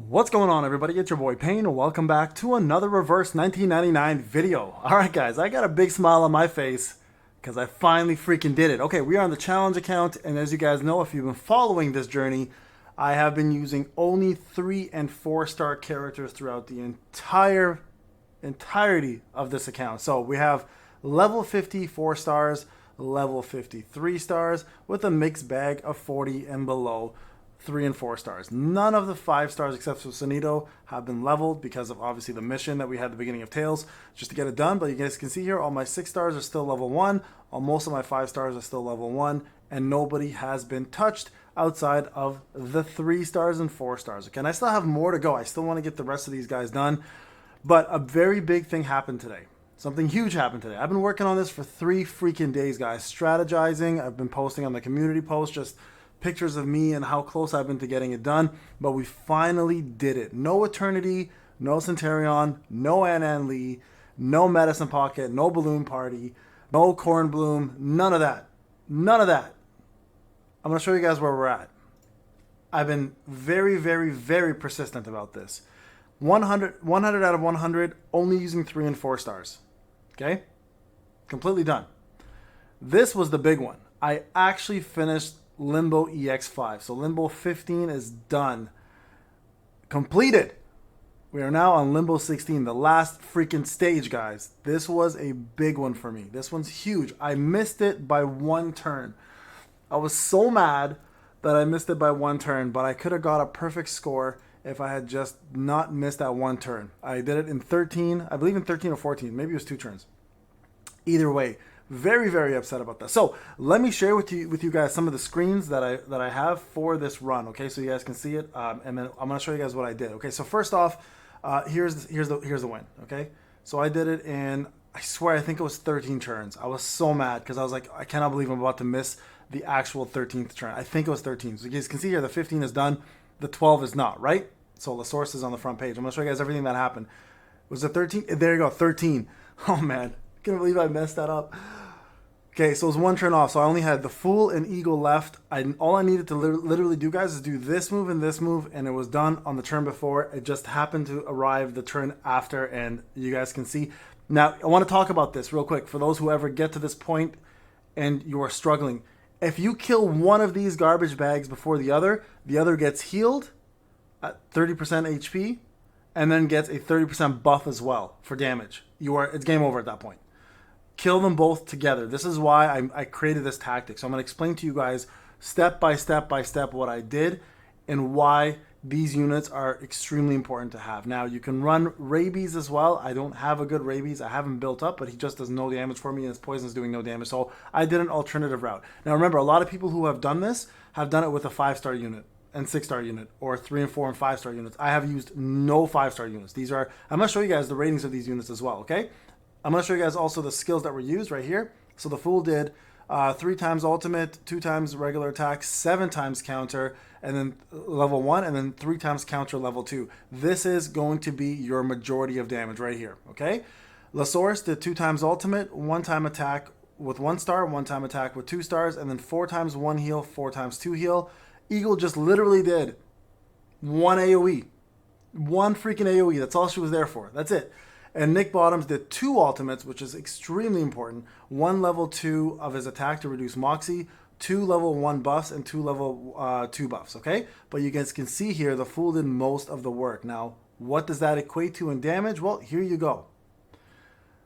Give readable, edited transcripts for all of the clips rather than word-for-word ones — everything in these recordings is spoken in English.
What's going on, everybody? It's your boy Payne and welcome back to another reverse 1999 video. Alright guys, I got a big smile on my face because I finally freaking did it. Okay, we are on the challenge account, and as you guys know, if you've been following this journey, I have been using only 3 and 4-star characters throughout the entirety of this account. So we have level 50 4 stars, level 53 stars, with a mixed bag of 40 and below 3 and 4 stars. None of the 5 stars except for Sonito have been leveled because of obviously the mission that we had at the beginning of Tales just to get it done. But you guys can see here, all my 6 stars are still level 1, most of my 5 stars are still level 1, and nobody has been touched outside of the 3 stars and 4 stars. Okay, and I still have more to go. I still want to get the rest of these guys done. But a very big thing happened today. Something huge happened today. I've been working on this for 3 freaking days, guys. Strategizing. I've been posting on the community post just pictures of me and how close I've been to getting it done, but we finally did it. No Eternity, no Centurion, no Ann Lee, no Medicine Pocket, no Balloon Party, no Corn Bloom, none of that. None of that. I'm going to show you guys where we're at. I've been very persistent about this. 100 out of 100, only using 3 and 4 stars. Okay? Completely done. This was the big one. I actually finished Limbo EX5. So Limbo 15 is done. Completed. We are now on Limbo 16, the last freaking stage, guys. This was a big one for me. This one's huge. I missed it by 1 turn. I was so mad that I missed it by 1 turn, but I could have got a perfect score if I had just not missed that 1 turn. I did it in 13, I believe in 13 or 14. Maybe it was 2 turns. Either way, very upset about that. So let me share with you guys some of the screens that I have for this run. Okay, so you guys can see it, and then I'm gonna show you guys what I did. Okay, so first off, here's the win. Okay, so I did it in, I swear, I think it was 13 turns. I was so mad because I was like, I cannot believe I'm about to miss the actual 13th turn. I think it was 13. So you guys can see here, the 15 is done, the 12 is not, right? So the source is on the front page. I'm gonna show you guys everything that happened. Was it 13? There you go, 13. Oh man, I can't believe I messed that up. Okay, so it was 1 turn off, so I only had the Fool and Eagle left. All I needed to literally do, guys, is do this move, and it was done on the turn before. It just happened to arrive the turn after, and you guys can see. Now, I want to talk about this real quick for those who ever get to this point and you are struggling. If you kill one of these garbage bags before the other gets healed at 30% HP, and then gets a 30% buff as well for damage. It's game over at that point. Kill them both together. This is why I created this tactic. So I'm going to explain to you guys step by step what I did and why these units are extremely important to have. Now, you can run Rabies as well. I don't have a good Rabies. I haven't built up, but he just does no damage for me, and his poison is doing no damage. So I did an alternative route. Now, remember, a lot of people who have done this have done it with a 5-star unit and 6-star unit, or 3 and 4 and 5-star units. I have used no 5-star units. I'm going to show you guys the ratings of these units as well, okay? I'm going to show you guys also the skills that were used right here. So the Fool did 3 times ultimate, 2 times regular attack, 7 times counter, and then level 1, and then 3 times counter level 2. This is going to be your majority of damage right here, okay? Lasource did 2 times ultimate, 1 time attack with 1 star, 1 time attack with 2 stars, and then 4 times 1 heal, 4 times 2 heal. Eagle just literally did 1 AoE. 1 freaking AoE. That's all she was there for. That's it. And Nick Bottoms did 2 ultimates, which is extremely important. 1 level 2 of his attack to reduce Moxie, 2 level 1 buffs, and 2 level 2 buffs, okay? But you guys can see here, the Fool did most of the work. Now, what does that equate to in damage? Well, here you go.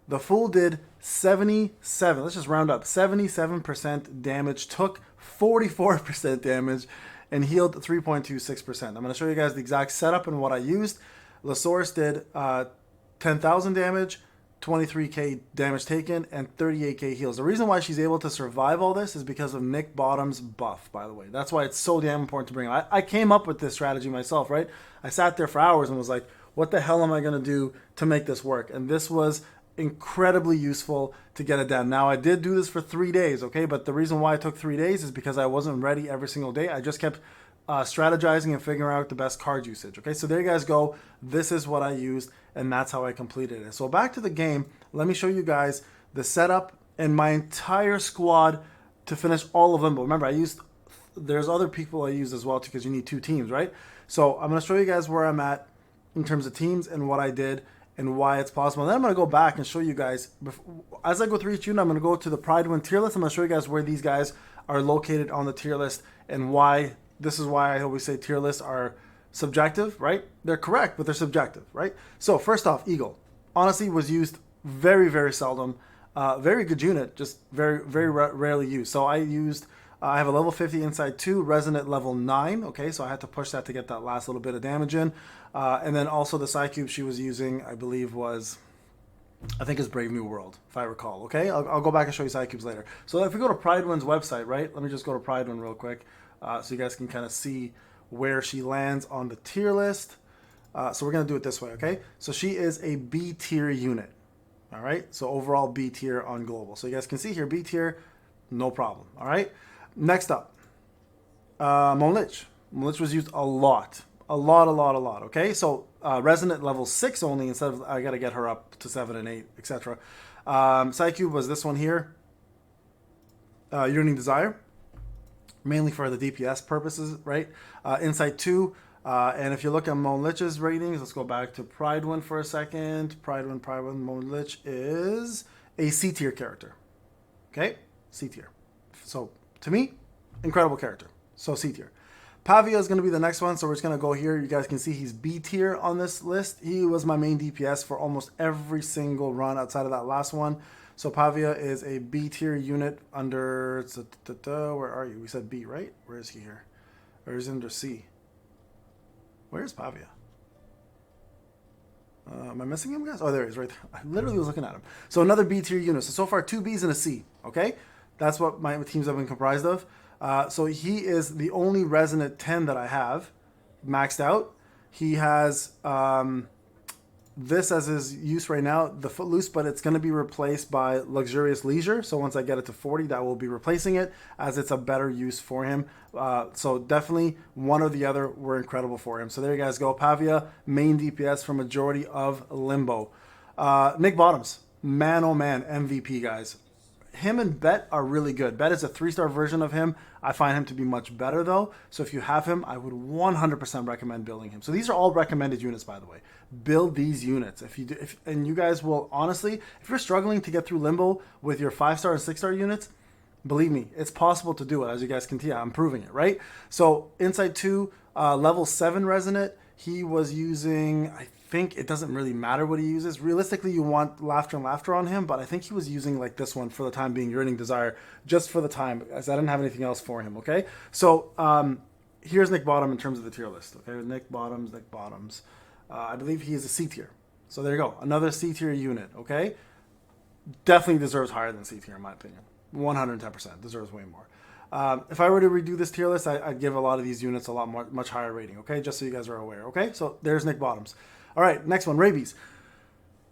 The Fool did 77, let's just round up, 77% damage, took 44% damage, and healed 3.26%. I'm going to show you guys the exact setup and what I used. Lasource did 10,000 damage, 23k damage taken, and 38k heals. The reason why she's able to survive all this is because of Nick Bottom's buff, by the way. That's why it's so damn important to bring. I came up with this strategy myself, right? I sat there for hours and was like, what the hell am I going to do to make this work? And this was incredibly useful to get it done. Now, I did do this for 3 days, okay? But the reason why it took 3 days is because I wasn't ready every single day. I just kept strategizing and figuring out the best card usage. Okay, so there you guys go. This is what I used, and that's how I completed it. So back to the game. Let me show you guys the setup and my entire squad to finish all of them. But remember, there's other people I used as well too, because you need 2 teams, right? So I'm going to show you guys where I'm at in terms of teams and what I did and why it's possible. And then I'm going to go back and show you guys, as I go through each unit, I'm going to go to the Pride Win tier list. I'm going to show you guys where these guys are located on the tier list and why. This is why I always say tier lists are subjective, right? They're correct, but they're subjective, right? So first off, Eagle. Honestly, was used very, very seldom. Very good unit, just very, very rarely used. So I have a level 50 inside 2, resonant level 9. Okay, so I had to push that to get that last little bit of damage in. And then also the psychube she was using, I believe I think it's Brave New World, if I recall. Okay, I'll go back and show you psychubes later. So if we go to Pridewin's website, right? Let me just go to Pridewin real quick so you guys can kind of see where she lands on the tier list. So we're going to do it this way, okay? So she is a B tier unit. All right, so overall B tier on global. So you guys can see here, B tier, no problem. All right, next up, Monlich. Monlich was used a lot. Okay, so resonant level 6 only instead of I got to get her up to 7 and 8, etc. Psychube was this one here. Yearning Desire, mainly for the DPS purposes, right? Insight 2. And if you look at Monlich's ratings, let's go back to Pridewin for a second. Pridewin. Monlich is a C tier character. Okay? C tier. So, to me, incredible character. So, C tier. Pavia is going to be the next one, so we're just going to go here. You guys can see he's B tier on this list. He was my main DPS for almost every single run outside of that last one. So, Pavia is a B tier unit under... Where are you? We said B, right? Where is he here? Or is he under C? Where's Pavia? Am I missing him, guys? Oh, there he is, right there. I literally was looking at him. So another B tier unit. So far, 2 Bs and a C, okay? That's what my teams have been comprised of. So he is the only resonant 10 that I have maxed out. He has this as his use right now, the Footloose, but it's going to be replaced by Luxurious Leisure. So once I get it to 40, that will be replacing it as it's a better use for him. So definitely one or the other were incredible for him. So there you guys go. Pavia, main DPS for majority of Limbo. Nick Bottoms, man oh man, MVP, guys. Him and Bet are really good. Bet is a 3-star version of him. I find him to be much better though. So if you have him, I would 100% recommend building him. So these are all recommended units, by the way. Build these units. If you do, and you guys will honestly, if you're struggling to get through Limbo with your 5-star and 6-star units, believe me, it's possible to do it. As you guys can see, I'm proving it, right? So Insight 2, level 7 Resonant, he was using, I think it doesn't really matter what he uses. Realistically, you want Laughter and Laughter on him, but I think he was using like this one for the time being, Yearning Desire, just for the time, as I didn't have anything else for him, okay? So here's Nick Bottom in terms of the tier list, okay? Nick Bottoms. I believe he is a C tier. So there you go, another C tier unit, okay? Definitely deserves higher than C tier in my opinion. 110% deserves way more. If I were to redo this tier list, I'd give a lot of these units a lot more, much higher rating, okay? Just so you guys are aware, okay? So there's Nick Bottoms. All right, next one, Rabies.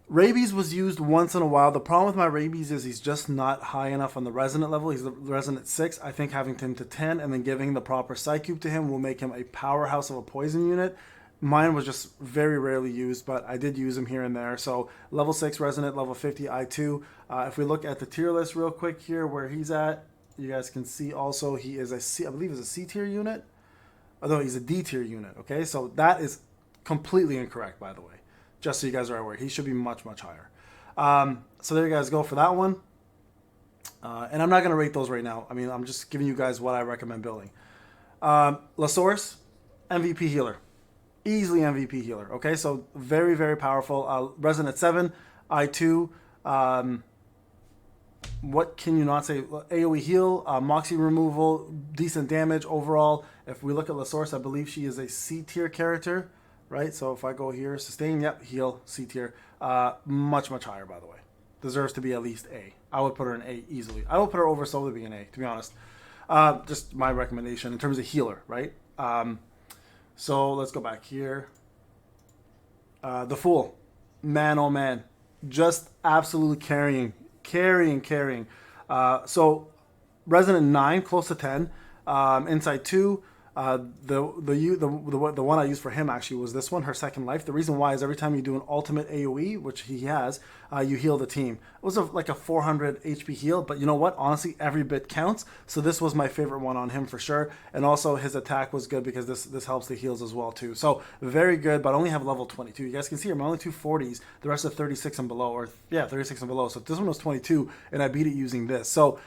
Rabies was used once in a while. The problem with my Rabies is he's just not high enough on the Resonant level. He's the Resonant 6. I think having him to 10 and then giving the proper Psychube to him will make him a powerhouse of a poison unit. Mine was just very rarely used, but I did use him here and there. So level 6 Resonant, level 50 I2. If we look at the tier list real quick here where he's at, you guys can see also he is a C, I believe is a C tier unit. Although he's a D tier unit, okay? So that is completely incorrect, by the way. Just so you guys are aware. He should be much, much higher. So there you guys go for that one. And I'm not going to rate those right now. I mean, I'm just giving you guys what I recommend building. LaSource, MVP healer. Easily MVP healer, okay? So very, very powerful. Resonant 7, I2. What can you not say? AoE heal, Moxie removal, decent damage overall. If we look at LaSource, I believe she is a C tier character, right? So if I go here, sustain, yep, heal, C tier. Much, much higher, by the way. Deserves to be at least A. I would put her in A easily. I would put her over Soul to be an A, to be honest. Just my recommendation in terms of healer, right? So let's go back here. The Fool. Man, oh man. Just absolutely carrying. So Resonant 9, close to 10. Insight 2. The one I used for him actually was this one, her second life. The reason why is every time you do an ultimate AoE, which he has, you heal the team. It was like a 400 HP heal, but you know what? Honestly, every bit counts. So this was my favorite one on him for sure. And also his attack was good because this helps the heals as well too. So very good, but I only have level 22. You guys can see here, my only two 40s, the rest are 36 and below, or yeah, 36 and below. So this one was 22, and I beat it using this. So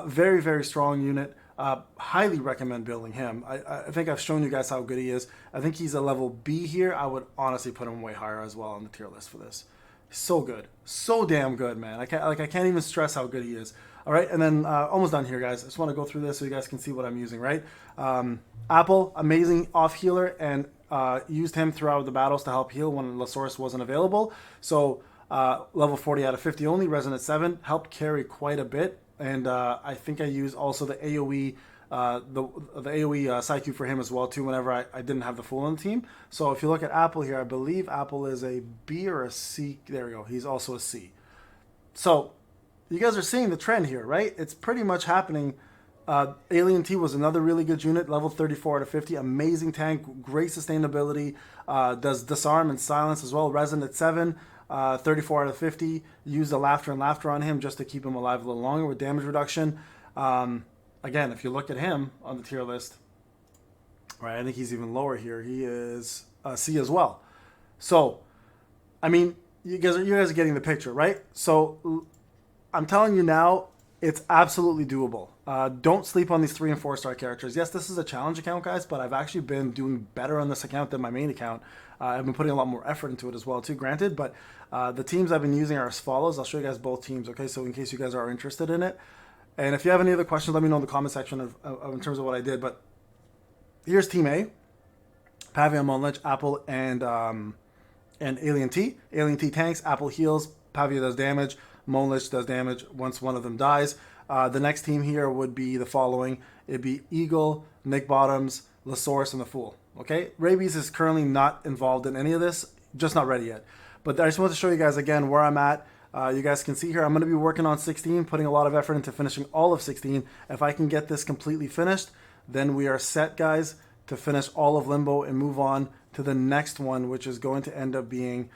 very, very strong unit. Highly recommend building him. I think I've shown you guys how good he is. I think he's a level B here. I would honestly put him way higher as well on the tier list for this. So good, so damn good, man. I can't even stress how good he is. All right, and then almost done here, guys. I just want to go through this so you guys can see what I'm using. Right, Apple, amazing off healer, and used him throughout the battles to help heal when Lasource wasn't available. So level 40 out of 50 only. Resonant 7 helped carry quite a bit. And I think I used also the AoE, the AoE psychube for him as well too. Whenever I didn't have the full on the team. So if you look at Apple here, I believe Apple is a B or a C. There we go. He's also a C. So you guys are seeing the trend here, right? It's pretty much happening. Alien T was another really good unit, level 34 out of 50. Amazing tank, great sustainability. Does disarm and silence as well. Resonant 7. 34 out of 50. Use the laughter and laughter on him just to keep him alive a little longer with damage reduction. Again, if you look at him on the tier list, right, I think he's even lower here. He is C as well. So, I mean, you guys are getting the picture, right? So, I'm telling you now, it's absolutely doable. Don't sleep on these 3 and 4 star characters. Yes, this is a challenge account, guys, but I've actually been doing better on this account than my main account. I've been putting a lot more effort into it as well, too, granted. But the teams I've been using are as follows. I'll show you guys both teams, okay? So in case you guys are interested in it. And if you have any other questions, let me know in the comment section in terms of what I did. But here's Team A. Pavia, Monlich, Apple, and Alien T. Alien T tanks, Apple heals, Pavia does damage, Monlich does damage once one of them dies. The next team here would be the following. It'd be Eagle, Nick Bottoms, Lasource, and the Fool. Okay? Rabies is currently not involved in any of this, just not ready yet. But I just want to show you guys again where I'm at. You guys can see here, I'm going to be working on 16, putting a lot of effort into finishing all of 16. If I can get this completely finished, then we are set, guys, to finish all of Limbo and move on to the next one, which is going to end up being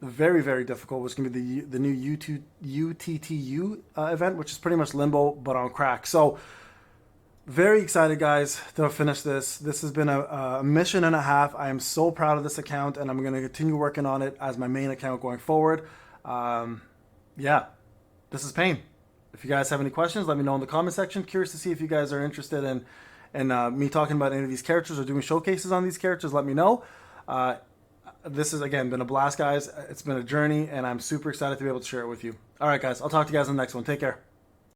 very, very difficult, which is going to be the new UTTU event, which is pretty much Limbo, but on crack. So, very excited, guys, to finish this. This has been a mission and a half. I am so proud of this account, and I'm going to continue working on it as my main account going forward. Yeah, this is Payne. If you guys have any questions, let me know in the comment section. Curious to see if you guys are interested in me talking about any of these characters or doing showcases on these characters. Let me know. This has, again, been a blast, guys. It's been a journey, and I'm super excited to be able to share it with you. All right, guys. I'll talk to you guys in the next one. Take care.